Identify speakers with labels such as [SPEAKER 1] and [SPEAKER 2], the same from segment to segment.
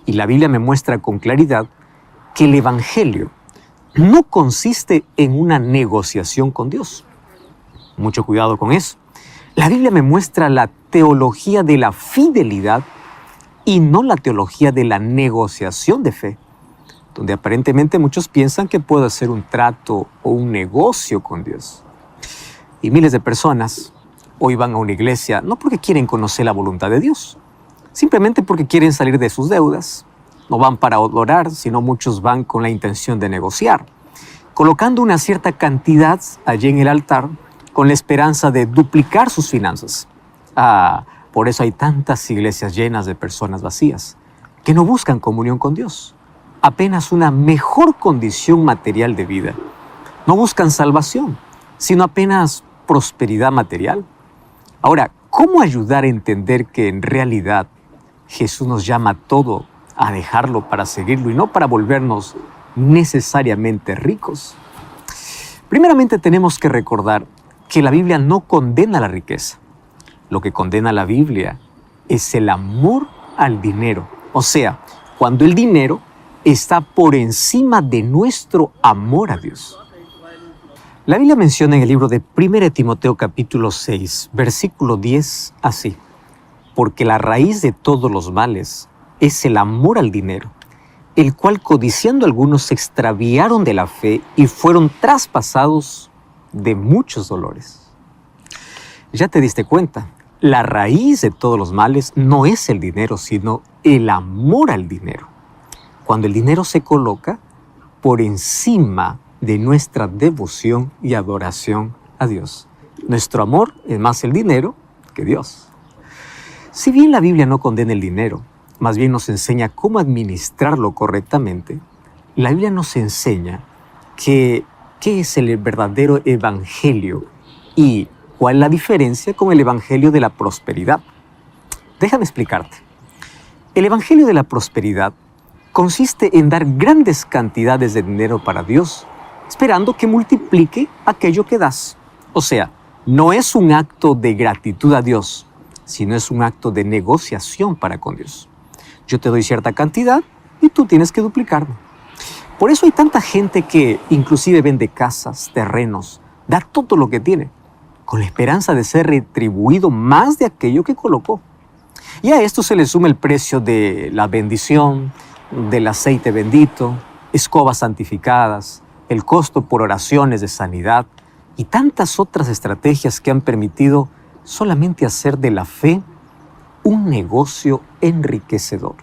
[SPEAKER 1] Y la Biblia me muestra con claridad que el Evangelio no consiste en una negociación con Dios. Mucho cuidado con eso. La Biblia me muestra la teología de la fidelidad y no la teología de la negociación de fe, donde aparentemente muchos piensan que puedo hacer un trato o un negocio con Dios. Y miles de personas hoy van a una iglesia no porque quieren conocer la voluntad de Dios, simplemente porque quieren salir de sus deudas. No van para adorar, sino muchos van con la intención de negociar, colocando una cierta cantidad allí en el altar con la esperanza de duplicar sus finanzas. Por eso hay tantas iglesias llenas de personas vacías que no buscan comunión con Dios, apenas una mejor condición material de vida. No buscan salvación, sino apenas prosperidad material. Ahora, ¿cómo ayudar a entender que en realidad Jesús nos llama a todo a dejarlo para seguirlo y no para volvernos necesariamente ricos? Primeramente tenemos que recordar que la Biblia no condena la riqueza. Lo que condena la Biblia es el amor al dinero. O sea, cuando el dinero está por encima de nuestro amor a Dios. La Biblia menciona en el libro de 1 Timoteo capítulo 6, versículo 10 así: porque la raíz de todos los males es el amor al dinero, el cual codiciando algunos se extraviaron de la fe y fueron traspasados de muchos dolores. Ya te diste cuenta, la raíz de todos los males no es el dinero, sino el amor al dinero. Cuando el dinero se coloca por encima de nuestra devoción y adoración a Dios. Nuestro amor es más el dinero que Dios. Si bien la Biblia no condena el dinero, más bien nos enseña cómo administrarlo correctamente, la Biblia nos enseña qué es el verdadero evangelio y cuál es la diferencia con el evangelio de la prosperidad. Déjame explicarte. El evangelio de la prosperidad consiste en dar grandes cantidades de dinero para Dios, esperando que multiplique aquello que das. O sea, no es un acto de gratitud a Dios, sino es un acto de negociación para con Dios. Yo te doy cierta cantidad y tú tienes que duplicarme. Por eso hay tanta gente que inclusive vende casas, terrenos, da todo lo que tiene, con la esperanza de ser retribuido más de aquello que colocó. Y a esto se le suma el precio de la bendición, del aceite bendito, escobas santificadas, el costo por oraciones de sanidad y tantas otras estrategias que han permitido solamente hacer de la fe un negocio enriquecedor.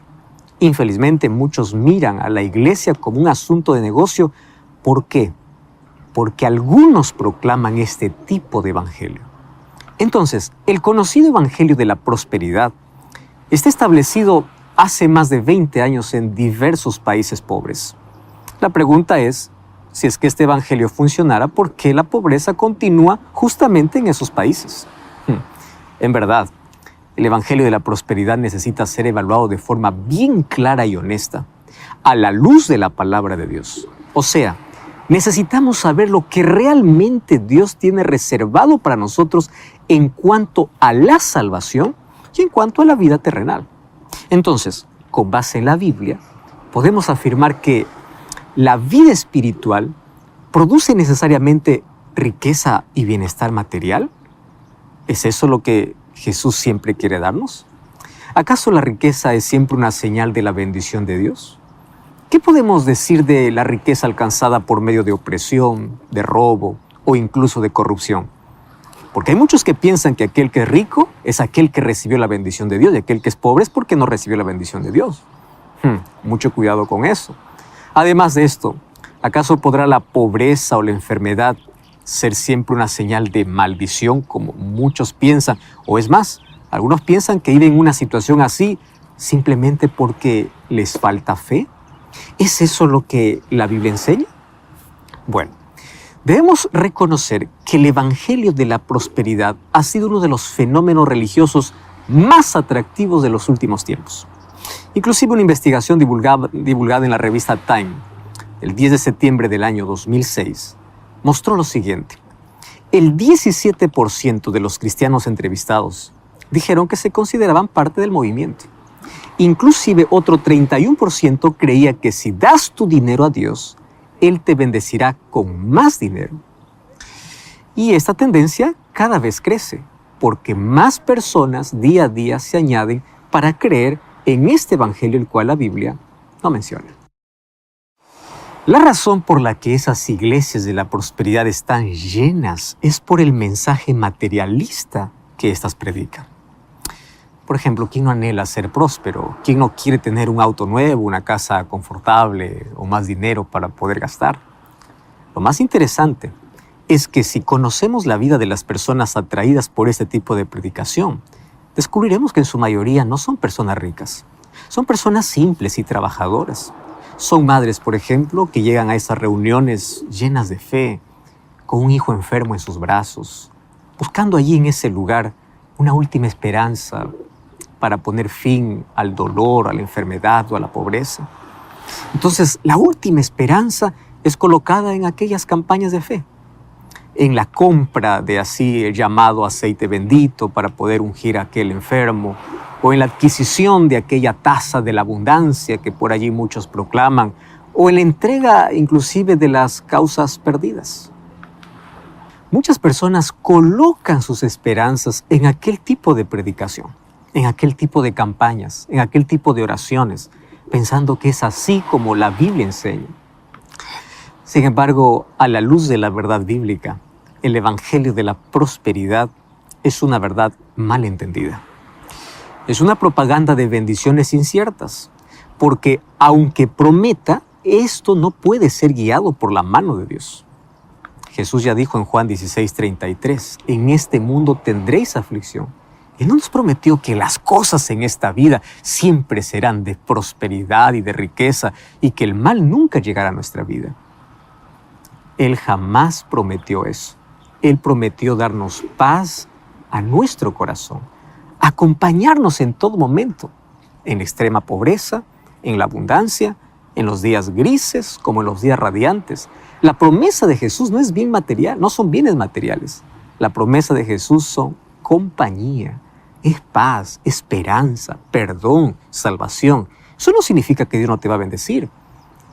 [SPEAKER 1] Infelizmente, muchos miran a la iglesia como un asunto de negocio. ¿Por qué? Porque algunos proclaman este tipo de evangelio. Entonces, el conocido evangelio de la prosperidad está establecido hace más de 20 años en diversos países pobres. La pregunta es, si es que este evangelio funcionara, ¿por qué la pobreza continúa justamente en esos países? En verdad, el evangelio de la prosperidad necesita ser evaluado de forma bien clara y honesta, a la luz de la palabra de Dios. O sea, necesitamos saber lo que realmente Dios tiene reservado para nosotros en cuanto a la salvación y en cuanto a la vida terrenal. Entonces, con base en la Biblia, podemos afirmar que la vida espiritual produce necesariamente riqueza y bienestar material. ¿Es eso lo que Jesús siempre quiere darnos? ¿Acaso la riqueza es siempre una señal de la bendición de Dios? ¿Qué podemos decir de la riqueza alcanzada por medio de opresión, de robo o incluso de corrupción? Porque hay muchos que piensan que aquel que es rico es aquel que recibió la bendición de Dios y aquel que es pobre es porque no recibió la bendición de Dios. Mucho cuidado con eso. Además de esto, ¿acaso podrá la pobreza o la enfermedad ser siempre una señal de maldición, como muchos piensan? O es más, algunos piensan que viven en una situación así simplemente porque les falta fe. ¿Es eso lo que la Biblia enseña? Bueno, debemos reconocer que el evangelio de la prosperidad ha sido uno de los fenómenos religiosos más atractivos de los últimos tiempos. Inclusive una investigación divulgada en la revista Time, el 10 de septiembre del año 2006, mostró lo siguiente. El 17% de los cristianos entrevistados dijeron que se consideraban parte del movimiento. Inclusive otro 31% creía que si das tu dinero a Dios, Él te bendecirá con más dinero. Y esta tendencia cada vez crece, porque más personas día a día se añaden para creer en este evangelio el cual la Biblia no menciona. La razón por la que esas iglesias de la prosperidad están llenas es por el mensaje materialista que éstas predican. Por ejemplo, ¿quién no anhela ser próspero? ¿Quién no quiere tener un auto nuevo, una casa confortable o más dinero para poder gastar? Lo más interesante es que si conocemos la vida de las personas atraídas por este tipo de predicación, descubriremos que en su mayoría no son personas ricas. Son personas simples y trabajadoras. Son madres, por ejemplo, que llegan a esas reuniones llenas de fe, con un hijo enfermo en sus brazos, buscando allí en ese lugar una última esperanza para poner fin al dolor, a la enfermedad o a la pobreza. Entonces, la última esperanza es colocada en aquellas campañas de fe, en la compra de así el llamado aceite bendito para poder ungir a aquel enfermo, o en la adquisición de aquella taza de la abundancia que por allí muchos proclaman, o en la entrega inclusive de las causas perdidas. Muchas personas colocan sus esperanzas en aquel tipo de predicación, en aquel tipo de campañas, en aquel tipo de oraciones, pensando que es así como la Biblia enseña. Sin embargo, a la luz de la verdad bíblica, el evangelio de la prosperidad es una verdad mal entendida. Es una propaganda de bendiciones inciertas, porque aunque prometa, esto no puede ser guiado por la mano de Dios. Jesús ya dijo en Juan 16:33, en este mundo tendréis aflicción. Él no nos prometió que las cosas en esta vida siempre serán de prosperidad y de riqueza y que el mal nunca llegará a nuestra vida. Él jamás prometió eso. Él prometió darnos paz a nuestro corazón, acompañarnos en todo momento, en la extrema pobreza, en la abundancia, en los días grises como en los días radiantes. La promesa de Jesús no es bien material, no son bienes materiales. La promesa de Jesús son compañía, es paz, esperanza, perdón, salvación. Eso no significa que Dios no te va a bendecir.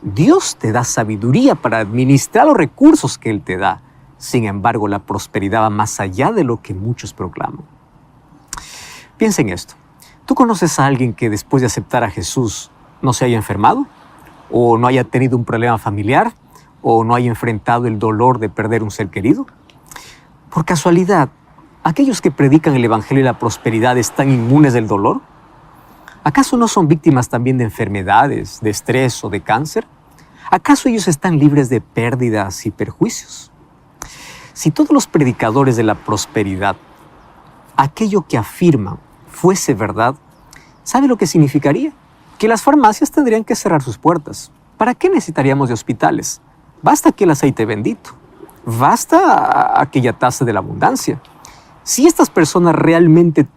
[SPEAKER 1] Dios te da sabiduría para administrar los recursos que Él te da. Sin embargo, la prosperidad va más allá de lo que muchos proclaman. Piensa en esto. ¿Tú conoces a alguien que después de aceptar a Jesús no se haya enfermado? ¿O no haya tenido un problema familiar? ¿O no haya enfrentado el dolor de perder un ser querido? Por casualidad, ¿aquellos que predican el evangelio de la prosperidad están inmunes del dolor? ¿Acaso no son víctimas también de enfermedades, de estrés o de cáncer? ¿Acaso ellos están libres de pérdidas y perjuicios? Si todos los predicadores de la prosperidad, aquello que afirman, fuese verdad, ¿sabe lo que significaría? Que las farmacias tendrían que cerrar sus puertas. ¿Para qué necesitaríamos de hospitales? Basta aquel aceite bendito. Basta aquella taza de la abundancia. Si estas personas realmente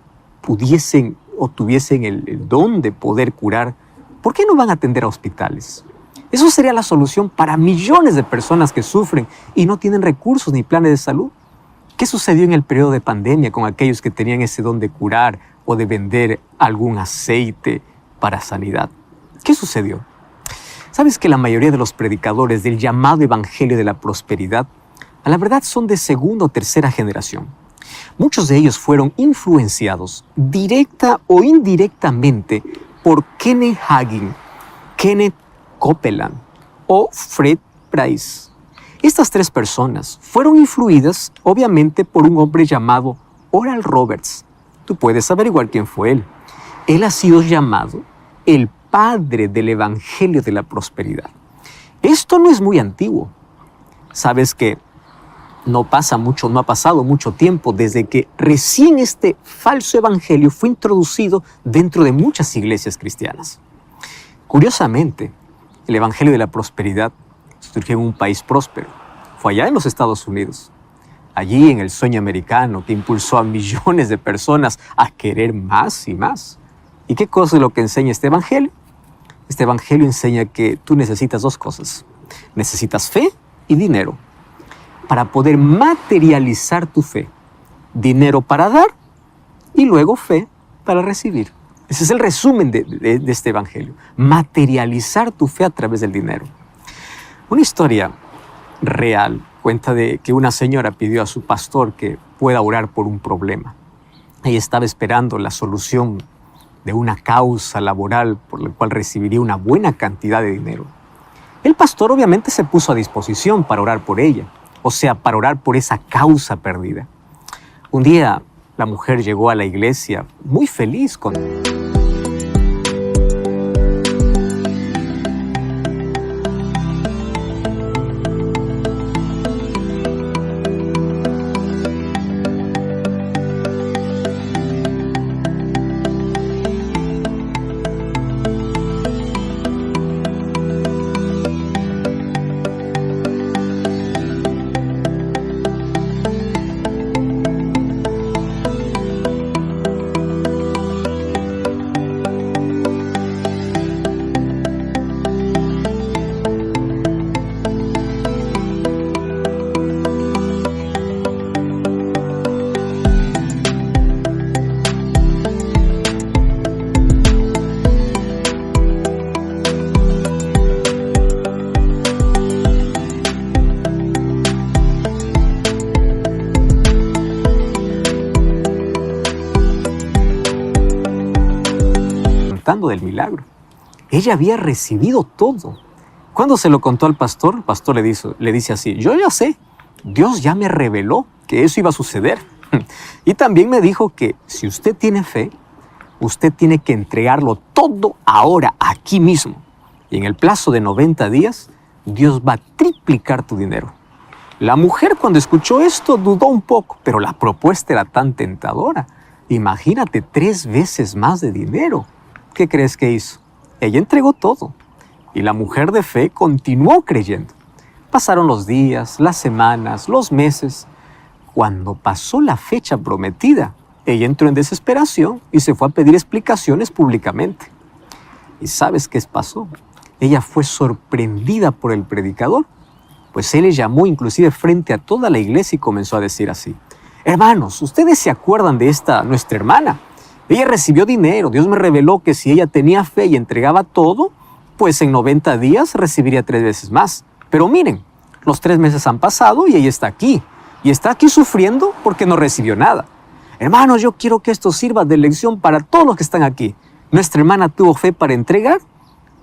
[SPEAKER 1] pudiesen o tuviesen el don de poder curar, ¿por qué no van a atender a hospitales? Eso sería la solución para millones de personas que sufren y no tienen recursos ni planes de salud. ¿Qué sucedió en el periodo de pandemia con aquellos que tenían ese don de curar o de vender algún aceite para sanidad? ¿Qué sucedió? ¿Sabes que la mayoría de los predicadores del llamado evangelio de la prosperidad, a la verdad son de segunda o tercera generación? Muchos de ellos fueron influenciados directa o indirectamente por Kenneth Hagin, Kenneth Copeland o Fred Price. Estas tres personas fueron influidas obviamente por un hombre llamado Oral Roberts. Tú puedes averiguar quién fue él. Él ha sido llamado el padre del evangelio de la prosperidad. Esto no es muy antiguo. Sabes que no ha pasado mucho tiempo desde que recién este falso evangelio fue introducido dentro de muchas iglesias cristianas. Curiosamente, el evangelio de la prosperidad surgió en un país próspero. Fue allá en los Estados Unidos. Allí en el sueño americano que impulsó a millones de personas a querer más y más. ¿Y qué cosa es lo que enseña este evangelio? Este evangelio enseña que tú necesitas dos cosas. Necesitas fe y dinero para poder materializar tu fe. Dinero para dar y luego fe para recibir. Ese es el resumen de este evangelio. Materializar tu fe a través del dinero. Una historia real cuenta de que una señora pidió a su pastor que pueda orar por un problema. Ella estaba esperando la solución de una causa laboral por la cual recibiría una buena cantidad de dinero. El pastor obviamente se puso a disposición para orar por ella, o sea, para orar por esa causa perdida. Un día la mujer llegó a la iglesia muy feliz con... del milagro. Ella había recibido todo. Cuando se lo contó al pastor, el pastor le dice así: yo ya sé, Dios ya me reveló que eso iba a suceder. Y también me dijo que si usted tiene fe, usted tiene que entregarlo todo ahora, aquí mismo. Y en el plazo de 90 días, Dios va a triplicar tu dinero. La mujer, cuando escuchó esto, dudó un poco, pero la propuesta era tan tentadora. Imagínate, 3 veces más de dinero. ¿Qué crees que hizo? Ella entregó todo. Y la mujer de fe continuó creyendo. Pasaron los días, las semanas, los meses. Cuando pasó la fecha prometida, ella entró en desesperación y se fue a pedir explicaciones públicamente. ¿Y sabes qué pasó? Ella fue sorprendida por el predicador, pues él le llamó inclusive frente a toda la iglesia y comenzó a decir así: hermanos, ¿ustedes se acuerdan de nuestra hermana? Ella recibió dinero. Dios me reveló que si ella tenía fe y entregaba todo, pues en 90 días recibiría 3 veces más. Pero miren, los 3 meses han pasado y ella está aquí. Y está aquí sufriendo porque no recibió nada. Hermanos, yo quiero que esto sirva de lección para todos los que están aquí. Nuestra hermana tuvo fe para entregar,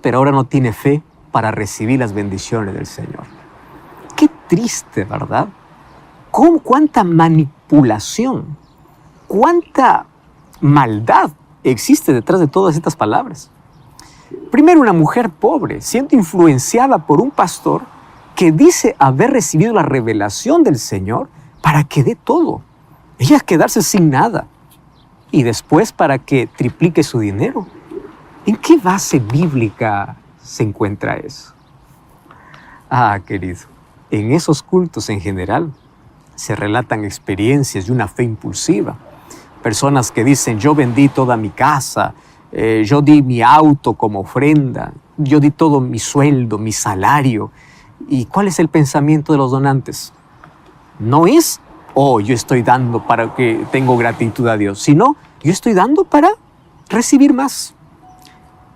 [SPEAKER 1] pero ahora no tiene fe para recibir las bendiciones del Señor. Qué triste, ¿verdad? ¿Cuánta manipulación? ¿Cuánta maldad existe detrás de todas estas palabras? Primero, una mujer pobre, siendo influenciada por un pastor que dice haber recibido la revelación del Señor para que dé todo. Ella quedarse sin nada. Y después para que triplique su dinero. ¿En qué base bíblica se encuentra eso? Ah, querido, en esos cultos en general se relatan experiencias de una fe impulsiva. Personas que dicen: yo vendí toda mi casa, yo di mi auto como ofrenda, yo di todo mi sueldo, mi salario. ¿Y cuál es el pensamiento de los donantes? No es: oh, yo estoy dando para que tengo gratitud a Dios, sino yo estoy dando para recibir más.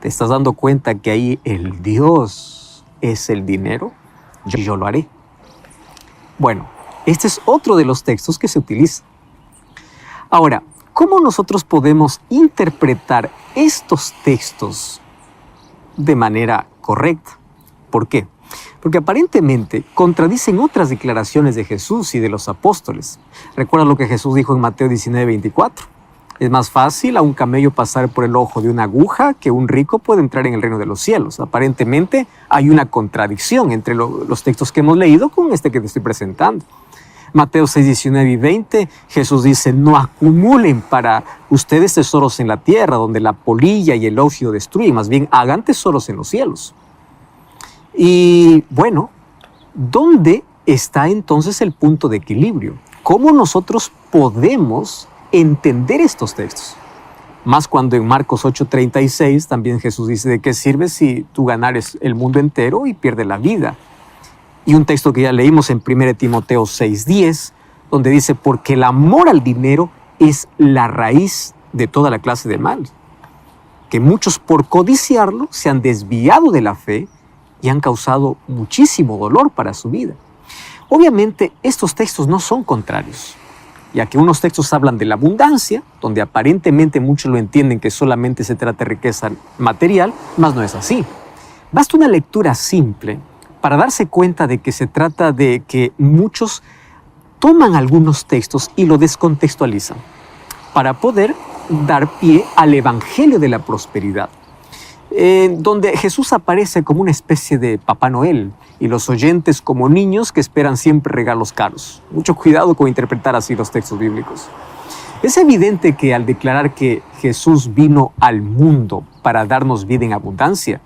[SPEAKER 1] ¿Te estás dando cuenta que ahí el Dios es el dinero? Yo lo haré. Bueno, este es otro de los textos que se utiliza. Ahora, ¿cómo nosotros podemos interpretar estos textos de manera correcta? ¿Por qué? Porque aparentemente contradicen otras declaraciones de Jesús y de los apóstoles. ¿Recuerdas lo que Jesús dijo en Mateo 19:24? Es más fácil a un camello pasar por el ojo de una aguja que un rico puede entrar en el reino de los cielos. Aparentemente hay una contradicción entre los textos que hemos leído con este que te estoy presentando. Mateo 6:19 y 20, Jesús dice: no acumulen para ustedes tesoros en la tierra, donde la polilla y el óxido destruyen, más bien hagan tesoros en los cielos. Y bueno, ¿dónde está entonces el punto de equilibrio? ¿Cómo nosotros podemos entender estos textos? Más cuando en Marcos 8:36 también Jesús dice: ¿de qué sirve si tú ganares el mundo entero y pierdes la vida? Y un texto que ya leímos en 1 Timoteo 6:10, donde dice: porque el amor al dinero es la raíz de toda la clase de mal. que muchos por codiciarlo se han desviado de la fe y han causado muchísimo dolor para su vida. Obviamente, estos textos no son contrarios, ya que unos textos hablan de la abundancia, donde aparentemente muchos lo entienden que solamente se trata de riqueza material, mas no es así. Basta una lectura simple para darse cuenta de que se trata de que muchos toman algunos textos y lo descontextualizan para poder dar pie al Evangelio de la prosperidad, donde Jesús aparece como una especie de Papá Noel y los oyentes como niños que esperan siempre regalos caros. Mucho cuidado con interpretar así los textos bíblicos. Es evidente que al declarar que Jesús vino al mundo para darnos vida en abundancia,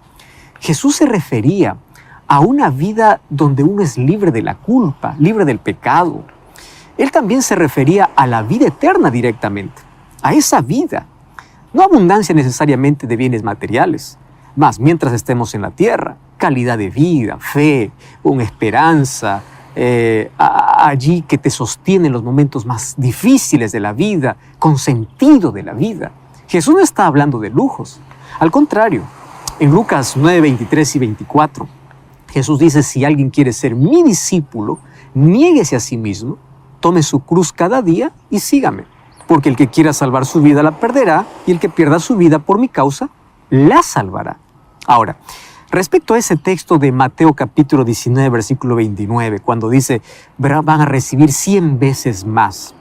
[SPEAKER 1] Jesús se refería a una vida donde uno es libre de la culpa, libre del pecado. Él también se refería a la vida eterna directamente, a esa vida. No abundancia necesariamente de bienes materiales, mas mientras estemos en la tierra, calidad de vida, fe, una esperanza, allí que te sostiene en los momentos más difíciles de la vida, con sentido de la vida. Jesús no está hablando de lujos. Al contrario, en Lucas 9, 23 y 24, Jesús dice, si alguien quiere ser mi discípulo, niéguese a sí mismo, tome su cruz cada día y sígame. Porque el que quiera salvar su vida la perderá, y el que pierda su vida por mi causa, la salvará. Ahora, respecto a ese texto de Mateo capítulo 19, versículo 29, cuando dice, van a recibir 100 veces más.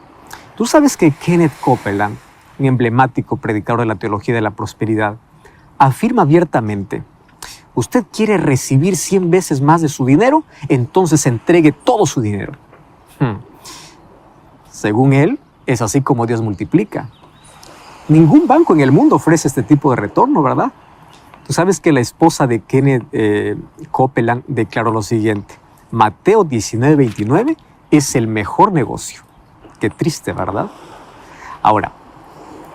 [SPEAKER 1] Tú sabes que Kenneth Copeland, un emblemático predicador de la teología de la prosperidad, afirma abiertamente, usted quiere recibir 100 veces más de su dinero, entonces entregue todo su dinero. Según él, es así como Dios multiplica. Ningún banco en el mundo ofrece este tipo de retorno, ¿verdad? Tú sabes que la esposa de Kenneth Copeland declaró lo siguiente, Mateo 19, 29 es el mejor negocio. Qué triste, ¿verdad? Ahora,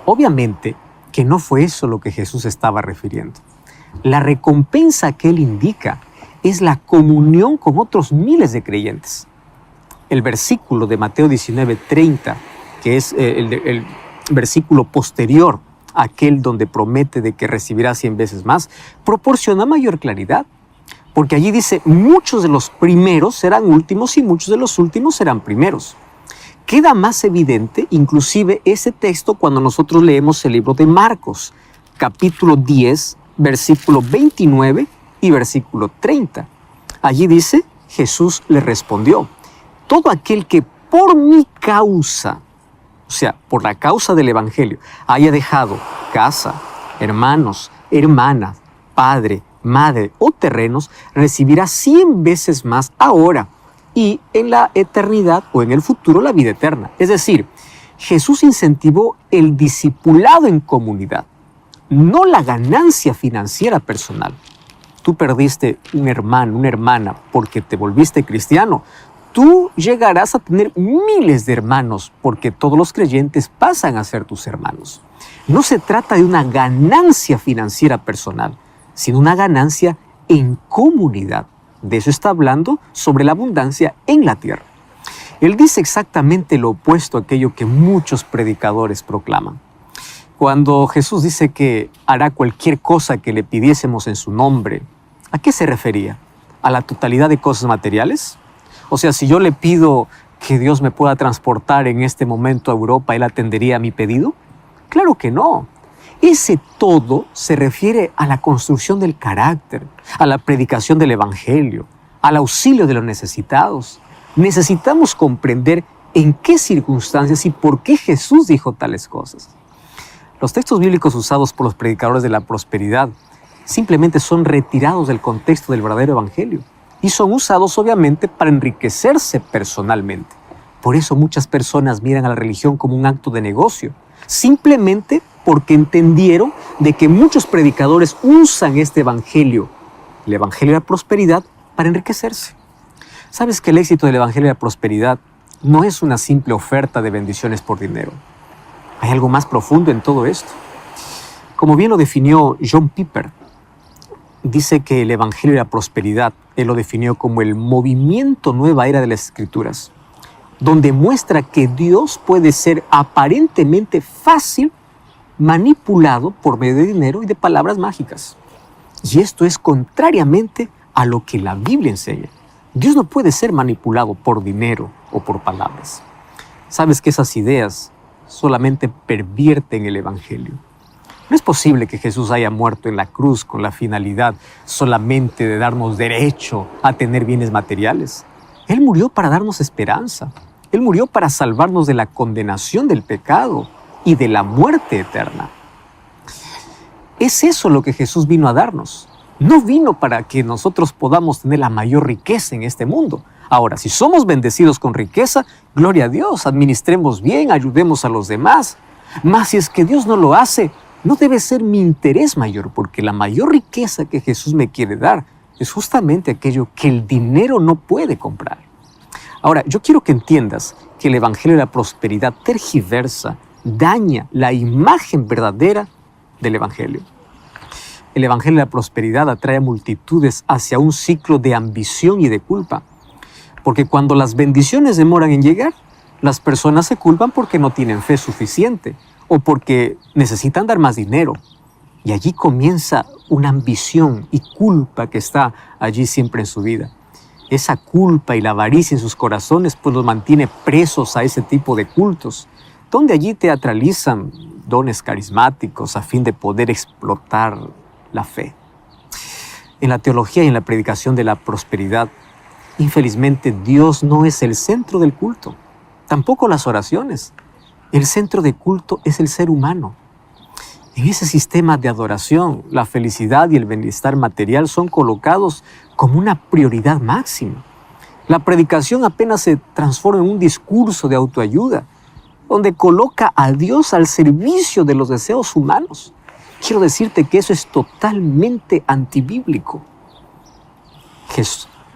[SPEAKER 1] obviamente que no fue eso lo que Jesús estaba refiriendo. La recompensa que él indica es la comunión con otros miles de creyentes. El versículo de Mateo 19, 30, que es el versículo posterior a aquel donde promete de que recibirá 100 veces más, proporciona mayor claridad. Porque allí dice, muchos de los primeros serán últimos y muchos de los últimos serán primeros. Queda más evidente inclusive ese texto cuando nosotros leemos el libro de Marcos, capítulo 10, versículo 29 y versículo 30. Allí dice, Jesús le respondió, todo aquel que por mi causa, o sea, por la causa del Evangelio, haya dejado casa, hermanos, hermanas, padre, madre o terrenos, recibirá 100 veces más ahora y en la eternidad o en el futuro la vida eterna. Es decir, Jesús incentivó el discipulado en comunidad, no la ganancia financiera personal. Tú perdiste un hermano, una hermana porque te volviste cristiano. Tú llegarás a tener miles de hermanos porque todos los creyentes pasan a ser tus hermanos. No se trata de una ganancia financiera personal, sino una ganancia en comunidad. De eso está hablando sobre la abundancia en la tierra. Él dice exactamente lo opuesto a aquello que muchos predicadores proclaman. Cuando Jesús dice que hará cualquier cosa que le pidiésemos en su nombre, ¿a qué se refería? ¿A la totalidad de cosas materiales? O sea, si yo le pido que Dios me pueda transportar en este momento a Europa, ¿Él atendería a mi pedido? Claro que no. Ese todo se refiere a la construcción del carácter, a la predicación del Evangelio, al auxilio de los necesitados. Necesitamos comprender en qué circunstancias y por qué Jesús dijo tales cosas. Los textos bíblicos usados por los predicadores de la prosperidad simplemente son retirados del contexto del verdadero Evangelio y son usados obviamente para enriquecerse personalmente. Por eso muchas personas miran a la religión como un acto de negocio, simplemente porque entendieron de que muchos predicadores usan este Evangelio, el Evangelio de la prosperidad, para enriquecerse. ¿Sabes que el éxito del Evangelio de la prosperidad no es una simple oferta de bendiciones por dinero? Hay algo más profundo en todo esto. Como bien lo definió John Piper, dice que el Evangelio de la prosperidad, él lo definió como el movimiento nueva era de las Escrituras, donde muestra que Dios puede ser aparentemente fácil manipulado por medio de dinero y de palabras mágicas. Y esto es contrariamente a lo que la Biblia enseña. Dios no puede ser manipulado por dinero o por palabras. Sabes que esas ideas solamente pervierten el Evangelio. No es posible que Jesús haya muerto en la cruz con la finalidad solamente de darnos derecho a tener bienes materiales. Él murió para darnos esperanza. Él murió para salvarnos de la condenación del pecado y de la muerte eterna. Es eso lo que Jesús vino a darnos. No vino para que nosotros podamos tener la mayor riqueza en este mundo. Ahora, si somos bendecidos con riqueza, gloria a Dios, administremos bien, ayudemos a los demás. Mas si es que Dios no lo hace, no debe ser mi interés mayor, porque la mayor riqueza que Jesús me quiere dar es justamente aquello que el dinero no puede comprar. Ahora, yo quiero que entiendas que el Evangelio de la Prosperidad tergiversa, daña la imagen verdadera del Evangelio. El Evangelio de la Prosperidad atrae a multitudes hacia un ciclo de ambición y de culpa. Porque cuando las bendiciones demoran en llegar, las personas se culpan porque no tienen fe suficiente o porque necesitan dar más dinero. Y allí comienza una ambición y culpa que está allí siempre en su vida. Esa culpa y la avaricia en sus corazones pues los mantiene presos a ese tipo de cultos, donde allí teatralizan dones carismáticos a fin de poder explotar la fe. En la teología y en la predicación de la prosperidad, infelizmente Dios no es el centro del culto, tampoco las oraciones. El centro de culto es el ser humano. En ese sistema de adoración, la felicidad y el bienestar material son colocados como una prioridad máxima. La predicación apenas se transforma en un discurso de autoayuda, donde coloca a Dios al servicio de los deseos humanos. Quiero decirte que eso es totalmente antibíblico.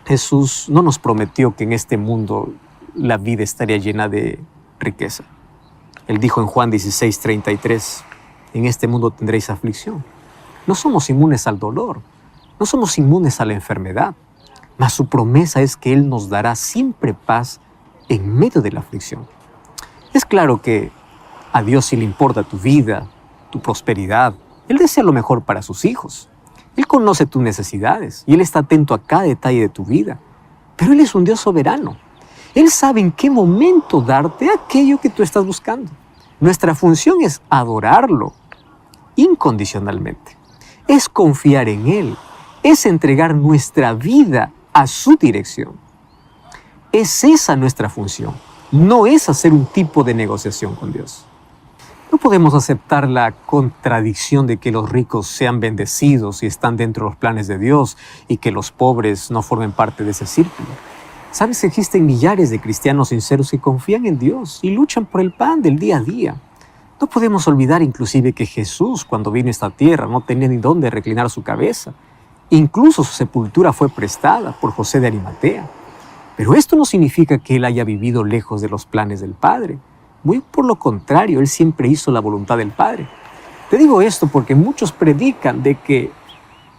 [SPEAKER 1] Jesús no nos prometió que en este mundo la vida estaría llena de riqueza. Él dijo en Juan 16:33, en este mundo tendréis aflicción. No somos inmunes al dolor, no somos inmunes a la enfermedad, mas su promesa es que Él nos dará siempre paz en medio de la aflicción. Es claro que a Dios sí le importa tu vida, tu prosperidad. Él desea lo mejor para sus hijos. Él conoce tus necesidades y Él está atento a cada detalle de tu vida. Pero Él es un Dios soberano. Él sabe en qué momento darte aquello que tú estás buscando. Nuestra función es adorarlo incondicionalmente. Es confiar en Él. Es entregar nuestra vida a su dirección. Es esa nuestra función. No es hacer un tipo de negociación con Dios. No podemos aceptar la contradicción de que los ricos sean bendecidos y están dentro de los planes de Dios y que los pobres no formen parte de ese círculo. Sabes que existen millares de cristianos sinceros que confían en Dios y luchan por el pan del día a día. No podemos olvidar inclusive que Jesús, cuando vino a esta tierra, no tenía ni dónde reclinar su cabeza. Incluso su sepultura fue prestada por José de Arimatea. Pero esto no significa que Él haya vivido lejos de los planes del Padre. Muy por lo contrario, Él siempre hizo la voluntad del Padre. Te digo esto porque muchos predican de que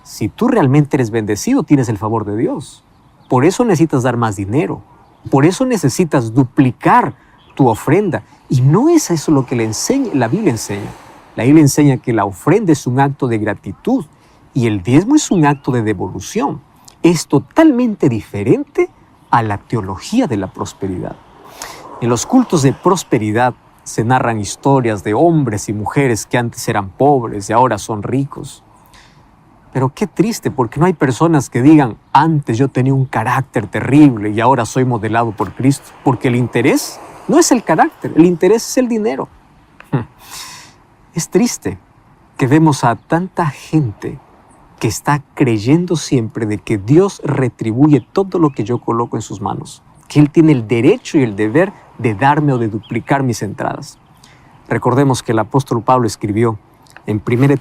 [SPEAKER 1] si tú realmente eres bendecido, tienes el favor de Dios. Por eso necesitas dar más dinero. Por eso necesitas duplicar tu ofrenda. Y no es eso lo que la Biblia enseña. La Biblia enseña que la ofrenda es un acto de gratitud y el diezmo es un acto de devolución. Es totalmente diferente a la teología de la prosperidad. En los cultos de prosperidad se narran historias de hombres y mujeres que antes eran pobres y ahora son ricos. Pero qué triste, porque no hay personas que digan, antes yo tenía un carácter terrible y ahora soy modelado por Cristo. Porque el interés no es el carácter, el interés es el dinero. Es triste que vemos a tanta gente que está creyendo siempre de que Dios retribuye todo lo que yo coloco en sus manos, que Él tiene el derecho y el deber de darme o de duplicar mis entradas. Recordemos que el apóstol Pablo escribió en 1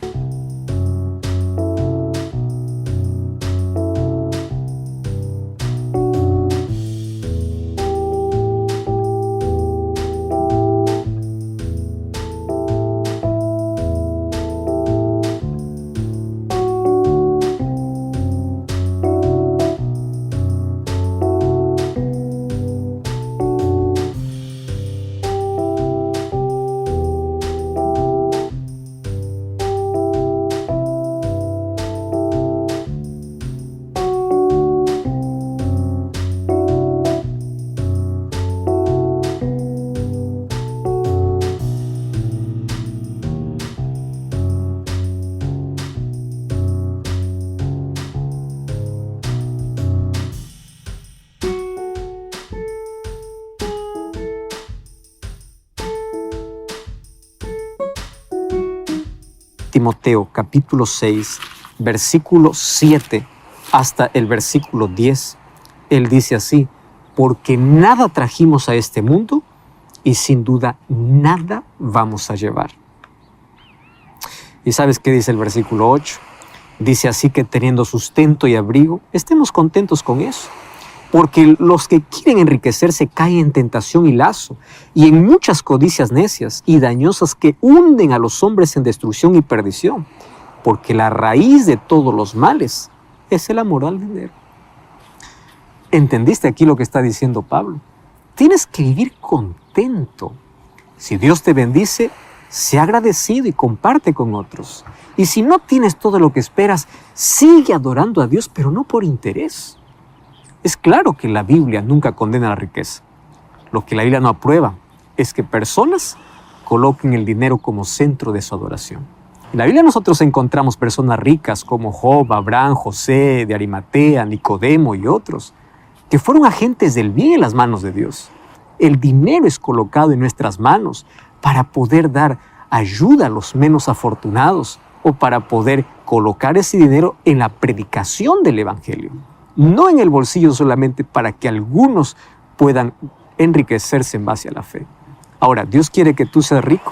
[SPEAKER 1] Timoteo capítulo 6, versículo 7 hasta el versículo 10, él dice así: porque nada trajimos a este mundo y sin duda nada vamos a llevar. ¿Y sabes qué dice el versículo 8? Dice así que teniendo sustento y abrigo, estemos contentos con eso. Porque los que quieren enriquecerse caen en tentación y lazo, y en muchas codicias necias y dañosas que hunden a los hombres en destrucción y perdición. Porque la raíz de todos los males es el amor al dinero. ¿Entendiste aquí lo que está diciendo Pablo? Tienes que vivir contento. Si Dios te bendice, sé agradecido y comparte con otros. Y si no tienes todo lo que esperas, sigue adorando a Dios, pero no por interés. Es claro que la Biblia nunca condena la riqueza. Lo que la Biblia no aprueba es que personas coloquen el dinero como centro de su adoración. En la Biblia nosotros encontramos personas ricas como Job, Abraham, José, de Arimatea, Nicodemo y otros, que fueron agentes del bien en las manos de Dios. El dinero es colocado en nuestras manos para poder dar ayuda a los menos afortunados o para poder colocar ese dinero en la predicación del Evangelio. No en el bolsillo solamente para que algunos puedan enriquecerse en base a la fe. Ahora, Dios quiere que tú seas rico.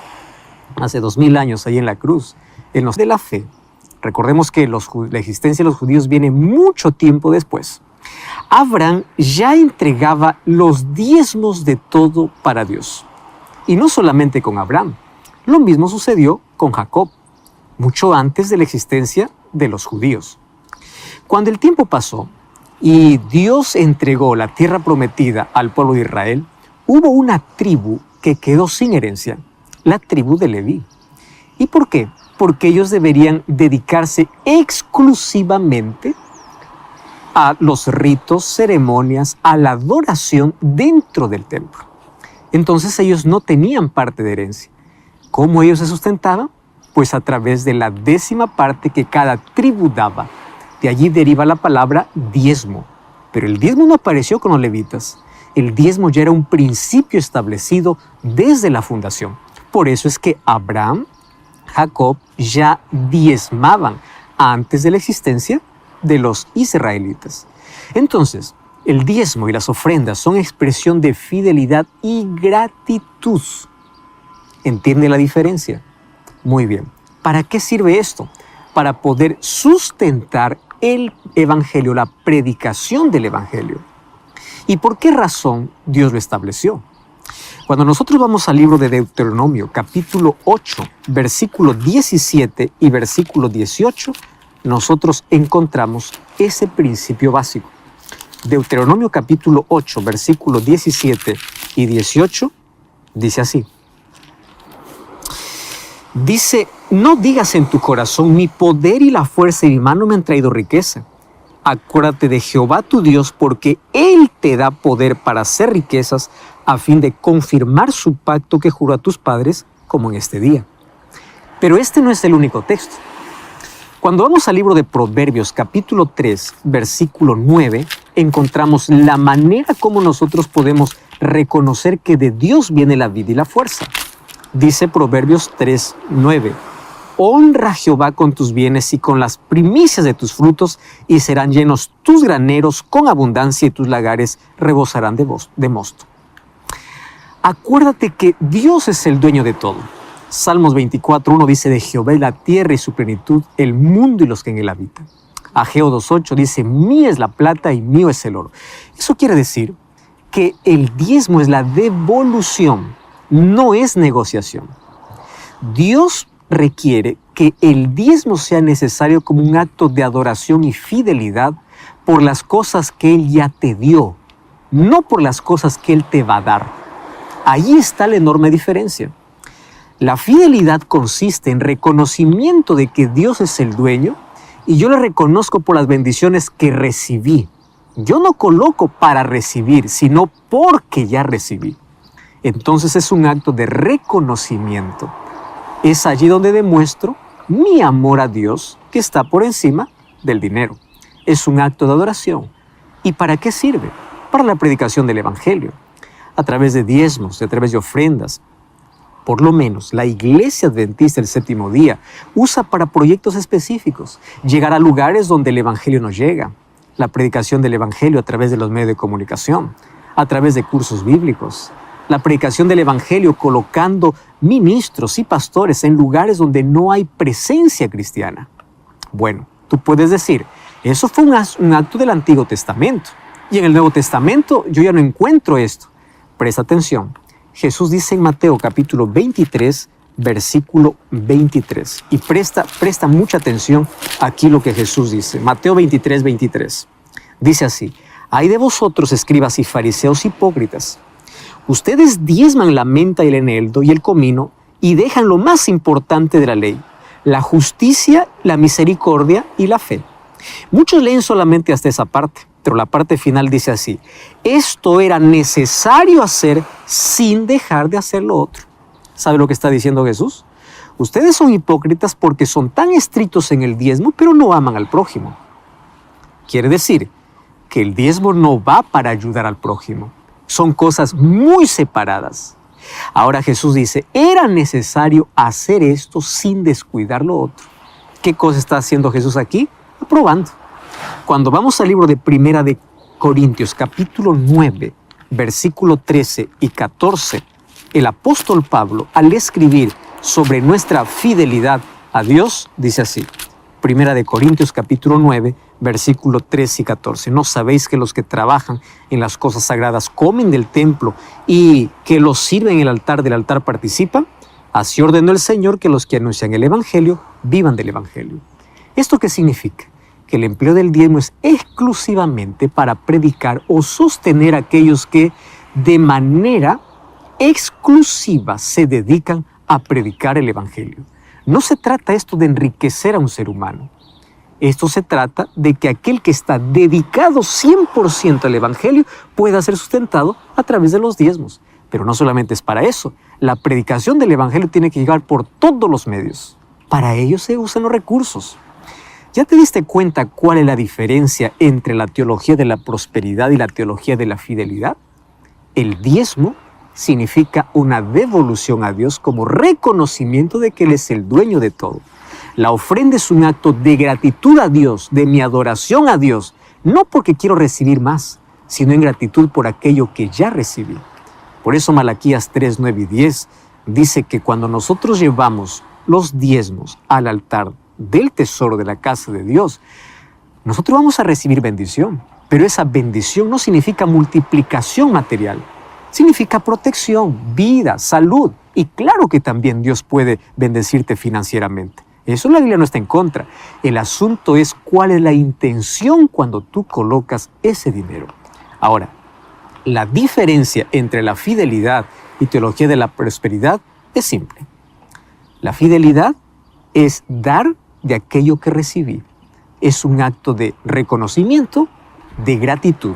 [SPEAKER 1] Hace 2000 años ahí en la cruz, Él nos dio la fe. Recordemos que la existencia de los judíos viene mucho tiempo después. Abraham ya entregaba los diezmos de todo para Dios. Y no solamente con Abraham. Lo mismo sucedió con Jacob, mucho antes de la existencia de los judíos. Cuando el tiempo pasó y Dios entregó la tierra prometida al pueblo de Israel, hubo una tribu que quedó sin herencia, la tribu de Leví. ¿Y por qué? Porque ellos deberían dedicarse exclusivamente a los ritos, ceremonias, a la adoración dentro del templo. Entonces ellos no tenían parte de herencia. ¿Cómo ellos se sustentaban? Pues a través de la 10ª parte que cada tribu daba. De allí deriva la palabra diezmo. Pero el diezmo no apareció con los levitas. El diezmo ya era un principio establecido desde la fundación. Por eso es que Abraham, Jacob ya diezmaban antes de la existencia de los israelitas. Entonces, el diezmo y las ofrendas son expresión de fidelidad y gratitud. ¿Entiende la diferencia? Muy bien. ¿Para qué sirve esto? Para poder sustentar el Evangelio, la predicación del Evangelio. ¿Y por qué razón Dios lo estableció? Cuando nosotros vamos al libro de Deuteronomio, capítulo 8, versículo 17 y versículo 18, nosotros encontramos ese principio básico. Deuteronomio capítulo 8, versículo 17 y 18, dice así. Dice: no digas en tu corazón, mi poder y la fuerza de mi mano me han traído riqueza. Acuérdate de Jehová tu Dios, porque Él te da poder para hacer riquezas, a fin de confirmar su pacto que juró a tus padres, como en este día. Pero este no es el único texto. Cuando vamos al libro de Proverbios, capítulo 3, versículo 9, encontramos la manera como nosotros podemos reconocer que de Dios viene la vida y la fuerza. Dice Proverbios 3, 9. Honra a Jehová con tus bienes y con las primicias de tus frutos, y serán llenos tus graneros con abundancia y tus lagares rebosarán de mosto. Acuérdate que Dios es el dueño de todo. Salmos 24:1 dice: de Jehová es la tierra y su plenitud, el mundo y los que en él habitan. Ageo 2:8 dice: mía es la plata y mío es el oro. Eso quiere decir que el diezmo es la devolución, no es negociación. Dios requiere que el diezmo sea necesario como un acto de adoración y fidelidad por las cosas que Él ya te dio, no por las cosas que Él te va a dar. Ahí está la enorme diferencia. La fidelidad consiste en reconocimiento de que Dios es el dueño y yo le reconozco por las bendiciones que recibí. Yo no coloco para recibir, sino porque ya recibí. Entonces es un acto de reconocimiento. Es allí donde demuestro mi amor a Dios, que está por encima del dinero. Es un acto de adoración. ¿Y para qué sirve? Para la predicación del Evangelio. A través de diezmos, a través de ofrendas. por lo menos la Iglesia Adventista del Séptimo Día, usa para proyectos específicos. Llegar a lugares donde el Evangelio no llega. La predicación del Evangelio a través de los medios de comunicación, a través de cursos bíblicos. La predicación del Evangelio colocando ministros y pastores en lugares donde no hay presencia cristiana. Bueno, tú puedes decir, eso fue un acto del Antiguo Testamento. Y en el Nuevo Testamento yo ya no encuentro esto. Presta atención. Jesús dice en Mateo capítulo 23, versículo 23. Y presta mucha atención aquí lo que Jesús dice. Mateo 23, 23. Dice así: «Ay de vosotros, escribas y fariseos hipócritas. Ustedes diezman la menta y el eneldo y el comino y dejan lo más importante de la ley, la justicia, la misericordia y la fe». Muchos leen solamente hasta esa parte, pero la parte final dice así: «Esto era necesario hacer sin dejar de hacer lo otro». ¿Sabe lo que está diciendo Jesús? Ustedes son hipócritas porque son tan estrictos en el diezmo, pero no aman al prójimo. Quiere decir que el diezmo no va para ayudar al prójimo. Son cosas muy separadas. Ahora Jesús dice, era necesario hacer esto sin descuidar lo otro. ¿Qué cosa está haciendo Jesús aquí? Aprobando. Cuando vamos al libro de Primera de Corintios, capítulo 9, versículo 13 y 14, el apóstol Pablo, al escribir sobre nuestra fidelidad a Dios, dice así, Primera de Corintios, capítulo 9, versículo 13 y 14. ¿No sabéis que los que trabajan en las cosas sagradas comen del templo y que los sirven en el altar del altar participan? Así ordenó el Señor que los que anuncian el Evangelio vivan del Evangelio. ¿Esto qué significa? Que el empleo del diezmo es exclusivamente para predicar o sostener a aquellos que de manera exclusiva se dedican a predicar el Evangelio. No se trata esto de enriquecer a un ser humano. Esto se trata de que aquel que está dedicado 100% al Evangelio pueda ser sustentado a través de los diezmos. Pero no solamente es para eso. La predicación del Evangelio tiene que llegar por todos los medios. Para ello se usan los recursos. ¿Ya te diste cuenta cuál es la diferencia entre la teología de la prosperidad y la teología de la fidelidad? El diezmo significa una devolución a Dios como reconocimiento de que Él es el dueño de todo. La ofrenda es un acto de gratitud a Dios, de mi adoración a Dios, no porque quiero recibir más, sino en gratitud por aquello que ya recibí. Por eso Malaquías 3, 9 y 10 dice que cuando nosotros llevamos los diezmos al altar del tesoro de la casa de Dios, nosotros vamos a recibir bendición, pero esa bendición no significa multiplicación material, significa protección, vida, salud, y claro que también Dios puede bendecirte financieramente. Eso la Biblia no está en contra. El asunto es cuál es la intención cuando tú colocas ese dinero. Ahora, la diferencia entre la fidelidad y teología de la prosperidad es simple. La fidelidad es dar de aquello que recibí. Es un acto de reconocimiento, de gratitud.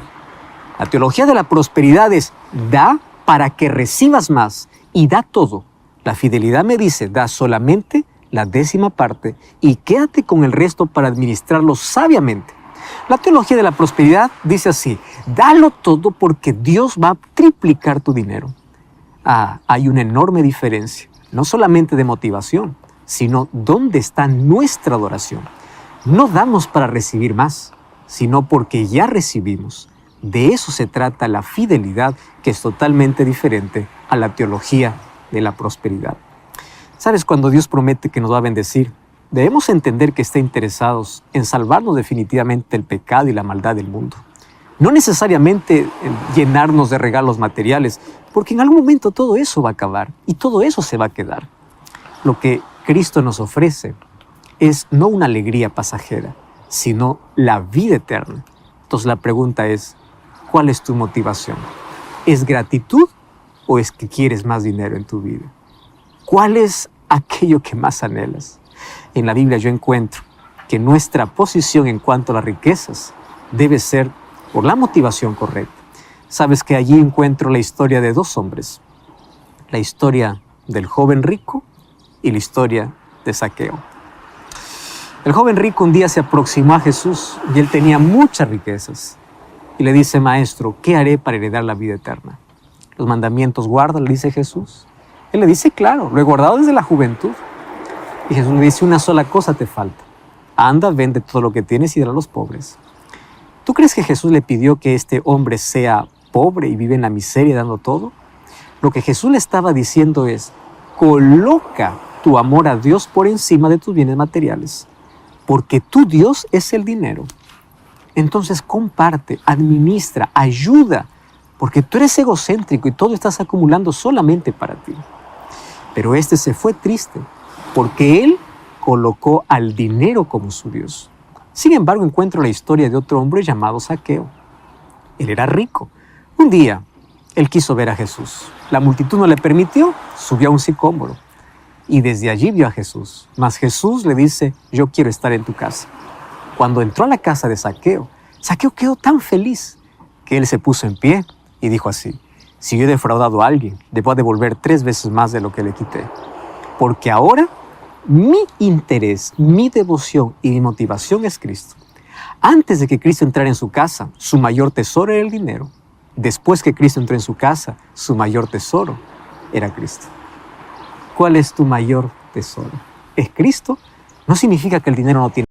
[SPEAKER 1] La teología de la prosperidad es da para que recibas más y da todo. La fidelidad me dice, da solamente la 10ª parte y quédate con el resto para administrarlo sabiamente. La teología de la prosperidad dice así, dalo todo porque Dios va a triplicar tu dinero. Hay una enorme diferencia, no solamente de motivación, sino dónde está nuestra adoración. No damos para recibir más, sino porque ya recibimos. De eso se trata la fidelidad, que es totalmente diferente a la teología de la prosperidad. ¿Sabes? Cuando Dios promete que nos va a bendecir, debemos entender que está interesados en salvarnos definitivamente del pecado y la maldad del mundo. No necesariamente en llenarnos de regalos materiales, porque en algún momento todo eso va a acabar y todo eso se va a quedar. Lo que Cristo nos ofrece es no una alegría pasajera, sino la vida eterna. Entonces la pregunta es, ¿cuál es tu motivación? ¿Es gratitud o es que quieres más dinero en tu vida? ¿Cuál es aquello que más anhelas? En la Biblia yo encuentro que nuestra posición en cuanto a las riquezas debe ser por la motivación correcta. Sabes que allí encuentro la historia de 2 hombres. La historia del joven rico y la historia de Zaqueo. El joven rico un día se aproximó a Jesús y él tenía muchas riquezas. Y le dice, maestro, ¿qué haré para heredar la vida eterna? Los mandamientos guarda, le dice Jesús. Él le dice, claro, lo he guardado desde la juventud. Y Jesús le dice, una sola cosa te falta. Anda, vende todo lo que tienes y dale a los pobres. ¿Tú crees que Jesús le pidió que este hombre sea pobre y vive en la miseria dando todo? Lo que Jesús le estaba diciendo es, coloca tu amor a Dios por encima de tus bienes materiales, porque tu Dios es el dinero. Entonces comparte, administra, ayuda, porque tú eres egocéntrico y todo estás acumulando solamente para ti. Pero este se fue triste, porque él colocó al dinero como su Dios. Sin embargo, encuentro la historia de otro hombre llamado Zaqueo. Él era rico. Un día, él quiso ver a Jesús. La multitud no le permitió, subió a un sicómoro. Y desde allí vio a Jesús. Mas Jesús le dice, yo quiero estar en tu casa. Cuando entró a la casa de Zaqueo, Zaqueo quedó tan feliz que él se puso en pie y dijo así, si yo he defraudado a alguien, debo devolver 3 veces más de lo que le quité. Porque ahora mi interés, mi devoción y mi motivación es Cristo. Antes de que Cristo entrara en su casa, su mayor tesoro era el dinero. Después que Cristo entró en su casa, su mayor tesoro era Cristo. ¿Cuál es tu mayor tesoro? ¿Es Cristo? No significa que el dinero no tiene